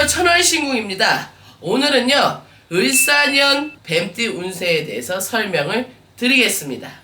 안녕하세요. 천월신궁입니다. 오늘은요, 을사년 뱀띠 운세에 대해서 설명을 드리겠습니다.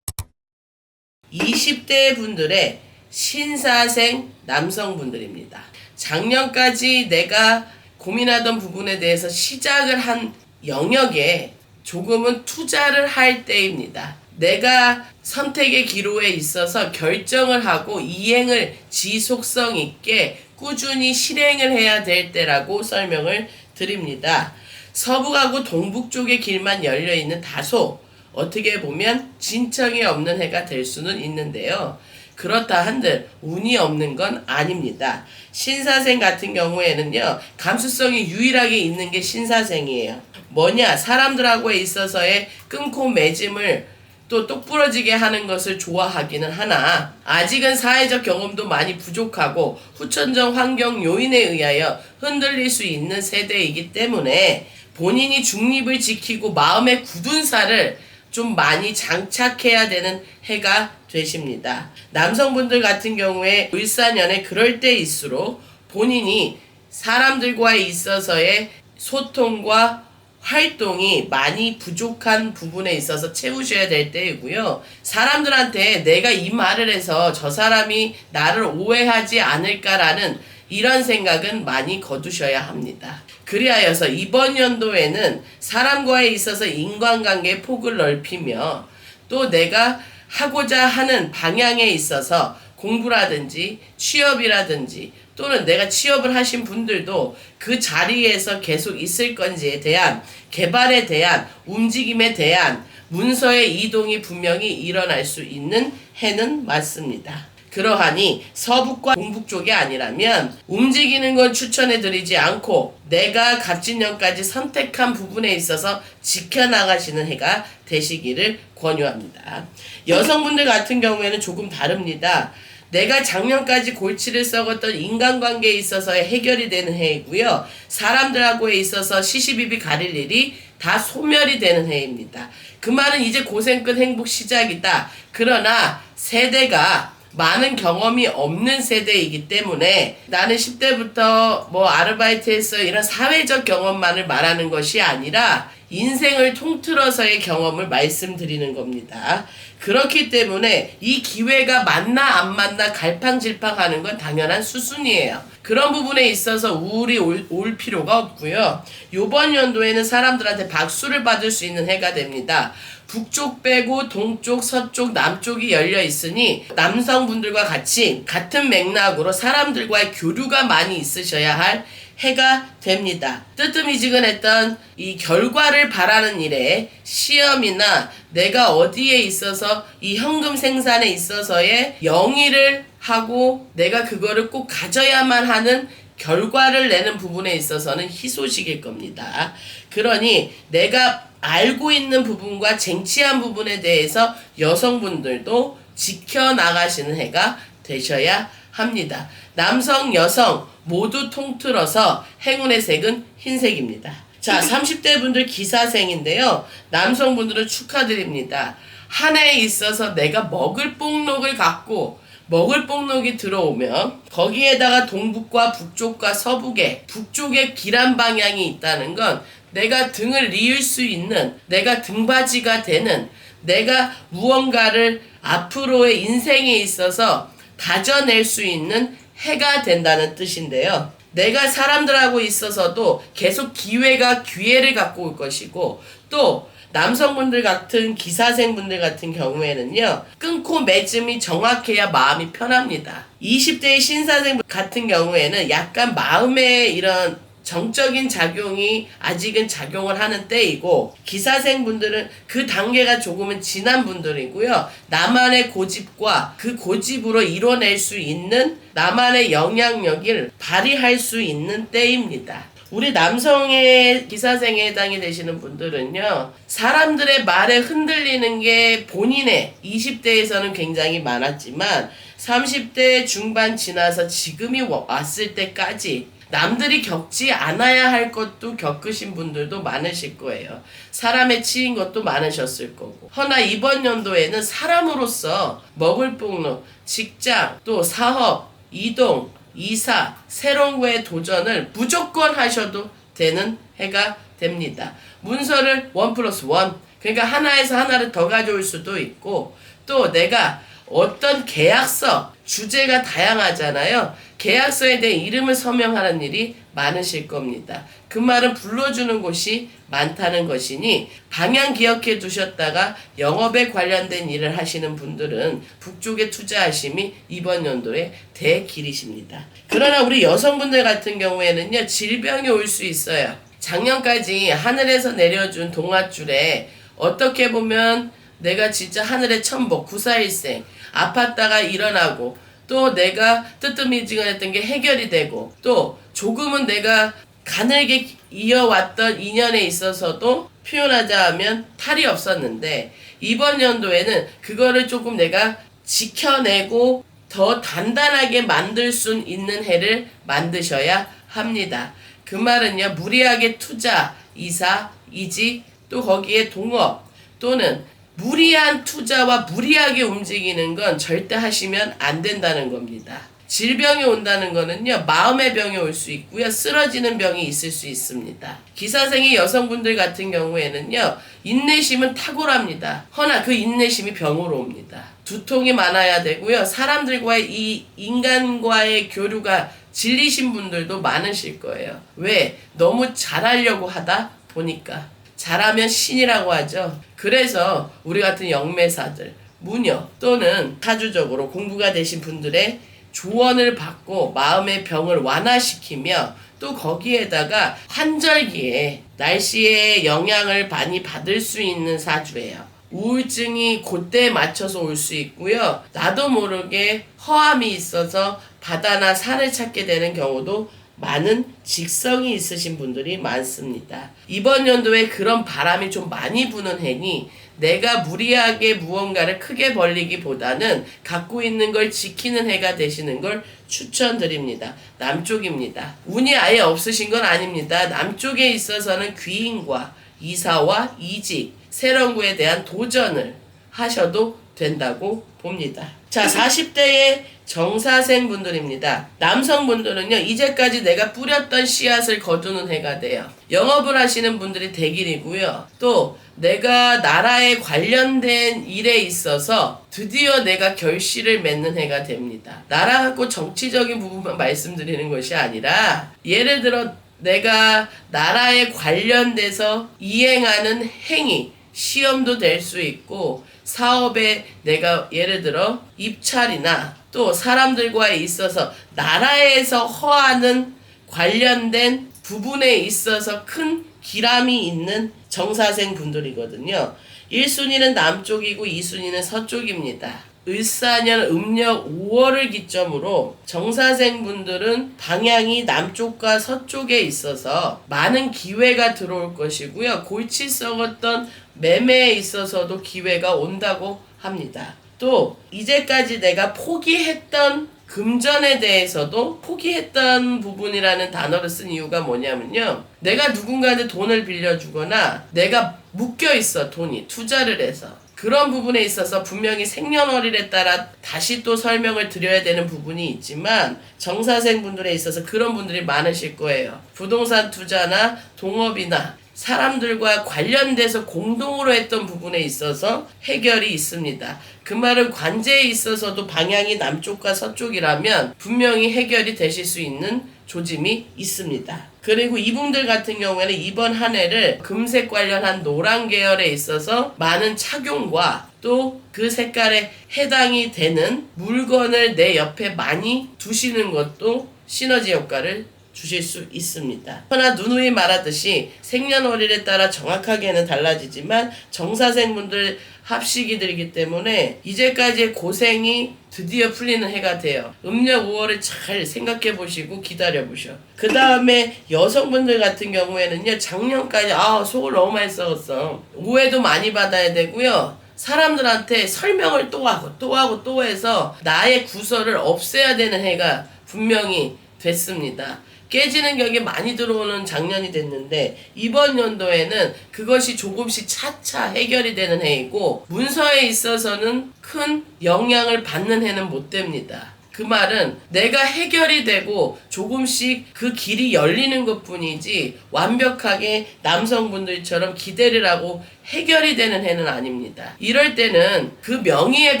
20대 분들의 신사생 남성분들입니다. 작년까지 내가 고민하던 부분에 대해서 시작을 한 영역에 조금은 투자를 할 때입니다. 내가 선택의 기로에 있어서 결정을 하고 이행을 지속성 있게 꾸준히 실행을 해야 될 때라고 설명을 드립니다. 서북하고 동북 쪽의 길만 열려있는 다소 어떻게 보면 진청이 없는 해가 될 수는 있는데요. 그렇다 한들 운이 없는 건 아닙니다. 신사생 같은 경우에는요, 감수성이 유일하게 있는 게 신사생이에요. 뭐냐, 사람들하고 있어서의 끊고 맺음을 또 똑부러지게 하는 것을 좋아하기는 하나 아직은 사회적 경험도 많이 부족하고 후천적 환경 요인에 의하여 흔들릴 수 있는 세대이기 때문에 본인이 중립을 지키고 마음의 굳은 살을 좀 많이 장착해야 되는 해가 되십니다. 남성분들 같은 경우에 을사년에 그럴 때일수록 본인이 사람들과 있어서의 소통과 활동이 많이 부족한 부분에 있어서 채우셔야 될 때이고요. 사람들한테 내가 이 말을 해서 저 사람이 나를 오해하지 않을까라는 이런 생각은 많이 거두셔야 합니다. 그리하여서 이번 연도에는 사람과에 있어서 인간관계의 폭을 넓히며 또 내가 하고자 하는 방향에 있어서 공부라든지 취업이라든지 또는 내가 취업을 하신 분들도 그 자리에서 계속 있을 건지에 대한 개발에 대한 움직임에 대한 문서의 이동이 분명히 일어날 수 있는 해는 맞습니다. 그러하니 서북과 동북 쪽이 아니라면 움직이는 건 추천해 드리지 않고 내가 갑진년까지 선택한 부분에 있어서 지켜나가시는 해가 되시기를 권유합니다. 여성분들 같은 경우에는 조금 다릅니다. 내가 작년까지 골치를 썩었던 인간관계에 있어서의 해결이 되는 해이고요. 사람들하고에 있어서 시시비비 가릴 일이 다 소멸이 되는 해입니다. 그 말은 이제 고생 끝 행복 시작이다. 그러나 세대가 많은 경험이 없는 세대이기 때문에 나는 10대부터 뭐 아르바이트했어 이런 사회적 경험만을 말하는 것이 아니라 인생을 통틀어서의 경험을 말씀드리는 겁니다. 그렇기 때문에 이 기회가 맞나 안 맞나 갈팡질팡하는 건 당연한 수순이에요. 그런 부분에 있어서 우울이 올 필요가 없고요. 이번 연도에는 사람들한테 박수를 받을 수 있는 해가 됩니다. 북쪽 빼고 동쪽, 서쪽, 남쪽이 열려 있으니 남성분들과 같이 같은 맥락으로 사람들과의 교류가 많이 있으셔야 할 해가 됩니다. 뜨뜻미지근했던 이 결과를 바라는 일에 시험이나 내가 어디에 있어서 이 현금 생산에 있어서의 영위를 하고 내가 그거를 꼭 가져야만 하는 결과를 내는 부분에 있어서는 희소식일 겁니다. 그러니 내가 알고 있는 부분과 쟁취한 부분에 대해서 여성분들도 지켜나가시는 해가 되셔야 합니다. 남성, 여성 모두 통틀어서 행운의 색은 흰색입니다. 자, 30대 분들 기사생인데요. 남성분들은 축하드립니다. 한 해에 있어서 내가 먹을 복록을 갖고 먹을 복록이 들어오면 거기에다가 동북과 북쪽과 서북에 북쪽에 길한 방향이 있다는 건 내가 등을 이을 수 있는, 내가 등받이가 되는, 내가 무언가를 앞으로의 인생에 있어서 다져낼 수 있는 해가 된다는 뜻인데요. 내가 사람들하고 있어서도 계속 기회를 갖고 올 것이고 또 남성분들 같은 기사생분들 같은 경우에는요, 끊고 맺음이 정확해야 마음이 편합니다. 20대의 신사생 같은 경우에는 약간 마음의 이런 정적인 작용이 아직은 작용을 하는 때이고 기사생분들은 그 단계가 조금은 지난 분들이고요. 나만의 고집과 그 고집으로 이뤄낼 수 있는 나만의 영향력을 발휘할 수 있는 때입니다. 우리 남성의 기사생에 해당이 되시는 분들은요, 사람들의 말에 흔들리는 게 본인의 20대에서는 굉장히 많았지만 30대 중반 지나서 지금이 왔을 때까지 남들이 겪지 않아야 할 것도 겪으신 분들도 많으실 거예요. 사람에 치인 것도 많으셨을 거고. 허나 이번 연도에는 사람으로서 먹을 복록, 직장, 또 사업, 이동, 이사, 새로운 거에 도전을 무조건 하셔도 되는 해가 됩니다. 문서를 1+1, 그러니까 하나에서 하나를 더 가져올 수도 있고, 또 내가 어떤 계약서, 주제가 다양하잖아요. 계약서에 대해 이름을 서명하는 일이 많으실 겁니다. 그 말은 불러주는 곳이 많다는 것이니 방향 기억해 두셨다가 영업에 관련된 일을 하시는 분들은 북쪽에 투자하심이 이번 연도에 대길이십니다. 그러나 우리 여성분들 같은 경우에는요, 질병이 올 수 있어요. 작년까지 하늘에서 내려준 동아줄에 어떻게 보면 내가 진짜 하늘의 천복, 구사일생, 아팠다가 일어나고, 또 내가 뜨뜻미지근했던 게 해결이 되고, 또 조금은 내가 가늘게 이어왔던 인연에 있어서도 표현하자면 탈이 없었는데, 이번 연도에는 그거를 조금 내가 지켜내고 더 단단하게 만들 수 있는 해를 만드셔야 합니다. 그 말은요, 무리하게 투자, 이사, 이직, 또 거기에 동업, 또는 무리한 투자와 무리하게 움직이는 건 절대 하시면 안 된다는 겁니다. 질병이 온다는 거는요, 마음의 병이 올 수 있고요, 쓰러지는 병이 있을 수 있습니다. 기사생의 여성분들 같은 경우에는요, 인내심은 탁월합니다. 허나 그 인내심이 병으로 옵니다. 두통이 많아야 되고요, 사람들과의 이 인간과의 교류가 질리신 분들도 많으실 거예요. 왜? 너무 잘하려고 하다 보니까. 잘하면 신이라고 하죠. 그래서 우리 같은 영매사들, 무녀 또는 사주적으로 공부가 되신 분들의 조언을 받고 마음의 병을 완화시키며, 또 거기에다가 환절기에 날씨의 영향을 많이 받을 수 있는 사주예요. 우울증이 그때에 맞춰서 올 수 있고요. 나도 모르게 허함이 있어서 바다나 산을 찾게 되는 경우도 많은 직성이 있으신 분들이 많습니다. 이번 연도에 그런 바람이 좀 많이 부는 해니 내가 무리하게 무언가를 크게 벌리기보다는 갖고 있는 걸 지키는 해가 되시는 걸 추천드립니다. 남쪽입니다. 운이 아예 없으신 건 아닙니다. 남쪽에 있어서는 귀인과 이사와 이직, 새로운 거에 대한 도전을 하셔도 된다고 봅니다. 자, 40대의 정사생 분들입니다. 남성분들은요, 이제까지 내가 뿌렸던 씨앗을 거두는 해가 돼요. 영업을 하시는 분들이 대길이고요. 또 내가 나라에 관련된 일에 있어서 드디어 내가 결실을 맺는 해가 됩니다. 나라 갖고 정치적인 부분만 말씀드리는 것이 아니라, 예를 들어 내가 나라에 관련돼서 이행하는 행위, 시험도 될 수 있고, 사업에 내가 예를 들어 입찰이나 또 사람들과에 있어서 나라에서 허하는 관련된 부분에 있어서 큰 기람이 있는 정사생 분들이거든요. 1순위는 남쪽이고 2순위는 서쪽입니다. 을사년 음력 5월을 기점으로 정사생 분들은 방향이 남쪽과 서쪽에 있어서 많은 기회가 들어올 것이고요. 골치 썩었던 매매에 있어서도 기회가 온다고 합니다. 또 이제까지 내가 포기했던 금전에 대해서도 포기했던 부분이라는 단어를 쓴 이유가 뭐냐면요, 내가 누군가한테 돈을 빌려주거나 내가 묶여있어, 돈이 투자를 해서 그런 부분에 있어서 분명히 생년월일에 따라 다시 또 설명을 드려야 되는 부분이 있지만, 정사생 분들에 있어서 그런 분들이 많으실 거예요. 부동산 투자나 동업이나 사람들과 관련돼서 공동으로 했던 부분에 있어서 해결이 있습니다. 그 말은 관제에 있어서도 방향이 남쪽과 서쪽이라면 분명히 해결이 되실 수 있는 조짐이 있습니다. 그리고 이분들 같은 경우에는 이번 한 해를 금색 관련한 노란 계열에 있어서 많은 착용과 또 그 색깔에 해당이 되는 물건을 내 옆에 많이 두시는 것도 시너지 효과를 주실 수 있습니다. 그러나 누누이 말하듯이 생년월일에 따라 정확하게는 달라지지만 정사생분들 합식이들이기 때문에 이제까지의 고생이 드디어 풀리는 해가 돼요. 음력 5월을 잘 생각해 보시고 기다려 보셔. 그 다음에 여성분들 같은 경우에는요, 작년까지 속을 너무 많이 썩었어. 오해도 많이 받아야 되고요. 사람들한테 설명을 또 하고 또 해서 나의 구설을 없애야 되는 해가 분명히 됐습니다. 깨지는 격이 많이 들어오는 작년이 됐는데, 이번 연도에는 그것이 조금씩 차차 해결이 되는 해이고, 문서에 있어서는 큰 영향을 받는 해는 못 됩니다. 그 말은 내가 해결이 되고 조금씩 그 길이 열리는 것 뿐이지 완벽하게 남성분들처럼 기대를 하고 해결이 되는 해는 아닙니다. 이럴 때는 그 명의의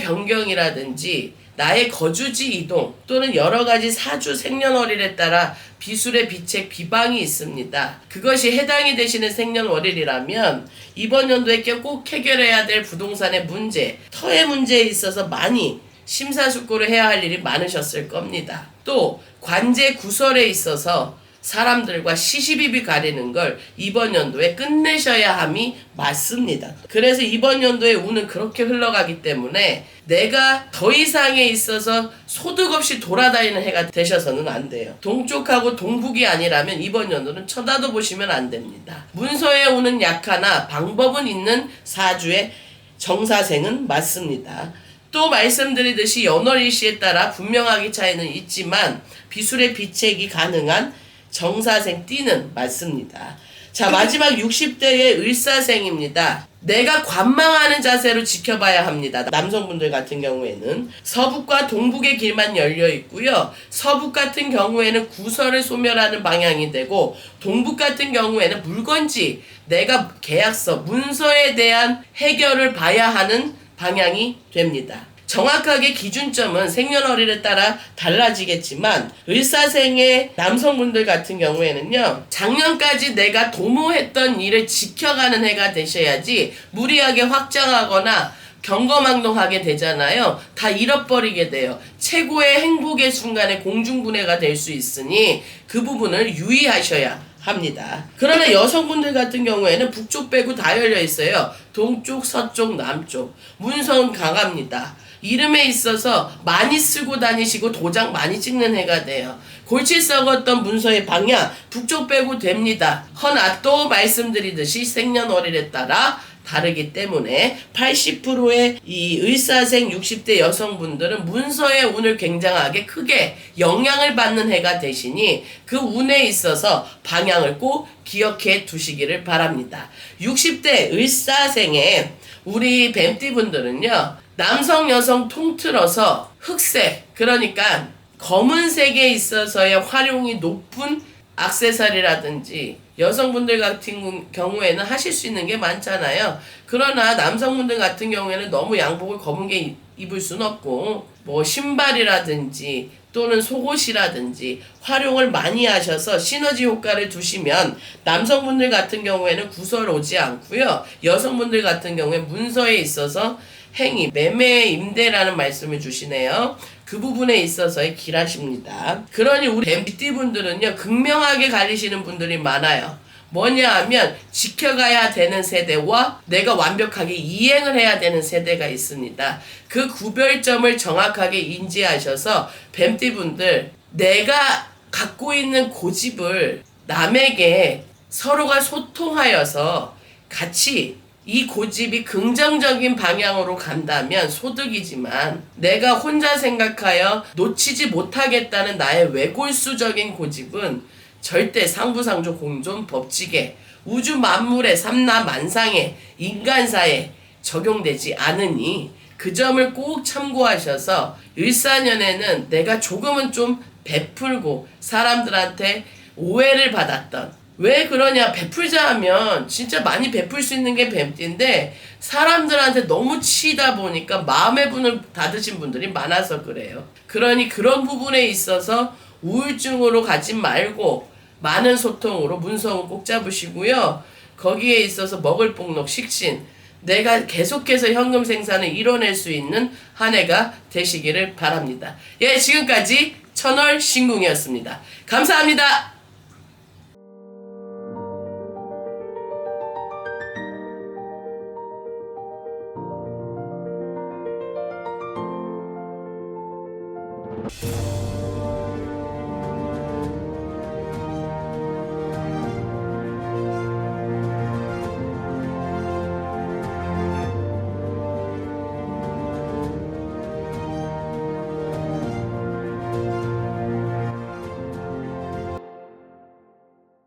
변경이라든지 나의 거주지 이동 또는 여러 가지 사주 생년월일에 따라 비술의 비책 비방이 있습니다. 그것이 해당이 되시는 생년월일이라면 이번 연도에 꼭 해결해야 될 부동산의 문제, 터의 문제에 있어서 많이 심사숙고를 해야 할 일이 많으셨을 겁니다. 또 관제 구설에 있어서 사람들과 시시비비 가리는 걸 이번 연도에 끝내셔야 함이 맞습니다. 그래서 이번 연도의 운은 그렇게 흘러가기 때문에 내가 더 이상에 있어서 소득 없이 돌아다니는 해가 되셔서는 안 돼요. 동쪽하고 동북이 아니라면 이번 연도는 쳐다도 보시면 안 됩니다. 문서의 운은 약하나 방법은 있는 사주의 정사생은 맞습니다. 또 말씀드리듯이 연월일시에 따라 분명하게 차이는 있지만 비술의 비책이 가능한 정사생 띠는 맞습니다. 자, 마지막 60대의 을사생입니다. 내가 관망하는 자세로 지켜봐야 합니다. 남성분들 같은 경우에는 서북과 동북의 길만 열려 있고요. 서북 같은 경우에는 구설을 소멸하는 방향이 되고 동북 같은 경우에는 물건지 내가 계약서, 문서에 대한 해결을 봐야 하는 방향이 됩니다. 정확하게 기준점은 생년월일에 따라 달라지겠지만 을사생의 남성분들 같은 경우에는요, 작년까지 내가 도모했던 일을 지켜가는 해가 되셔야지 무리하게 확장하거나 경거망동하게 되잖아요. 다 잃어버리게 돼요. 최고의 행복의 순간에 공중분해가 될 수 있으니 그 부분을 유의하셔야 합니다. 그러나 여성분들 같은 경우에는 북쪽 빼고 다 열려 있어요. 동쪽, 서쪽, 남쪽. 문서는 강합니다. 이름에 있어서 많이 쓰고 다니시고 도장 많이 찍는 해가 돼요. 골치 썩었던 문서의 방향 북쪽 빼고 됩니다. 허나 또 말씀드리듯이 생년월일에 따라 다르기 때문에 80%의 이 을사생 60대 여성분들은 문서의 운을 굉장하게 크게 영향을 받는 해가 되시니 그 운에 있어서 방향을 꼭 기억해 두시기를 바랍니다. 60대 을사생의 우리 뱀띠분들은요, 남성 여성 통틀어서 흑색, 그러니까 검은색에 있어서의 활용이 높은 액세서리라든지 여성분들 같은 경우에는 하실 수 있는 게 많잖아요. 그러나 남성분들 같은 경우에는 너무 양복을 검은 게 입을 수는 없고 뭐 신발이라든지 또는 속옷이라든지 활용을 많이 하셔서 시너지 효과를 두시면 남성분들 같은 경우에는 구설 오지 않고요. 여성분들 같은 경우에 문서에 있어서 행위, 매매, 임대라는 말씀을 주시네요. 그 부분에 있어서의 길하십니다. 그러니 우리 뱀띠분들은요, 극명하게 가리시는 분들이 많아요. 뭐냐 하면 지켜가야 되는 세대와 내가 완벽하게 이행을 해야 되는 세대가 있습니다. 그 구별점을 정확하게 인지하셔서 뱀띠분들, 내가 갖고 있는 고집을 남에게 서로가 소통하여서 같이 이 고집이 긍정적인 방향으로 간다면 소득이지만 내가 혼자 생각하여 놓치지 못하겠다는 나의 외골수적인 고집은 절대 상부상조 공존 법칙에 우주 만물의 삼라만상에 인간사에 적용되지 않으니 그 점을 꼭 참고하셔서 을사년에는 내가 조금은 좀 베풀고 사람들한테 오해를 받았던, 왜 그러냐, 베풀자 하면 진짜 많이 베풀 수 있는 게 뱀띠인데 사람들한테 너무 치다 보니까 마음의 문을 닫으신 분들이 많아서 그래요. 그러니 그런 부분에 있어서 우울증으로 가지 말고 많은 소통으로 문서는 꼭 잡으시고요. 거기에 있어서 먹을 복록 식신, 내가 계속해서 현금 생산을 이뤄낼 수 있는 한 해가 되시기를 바랍니다. 예, 지금까지 천월 신궁이었습니다. 감사합니다.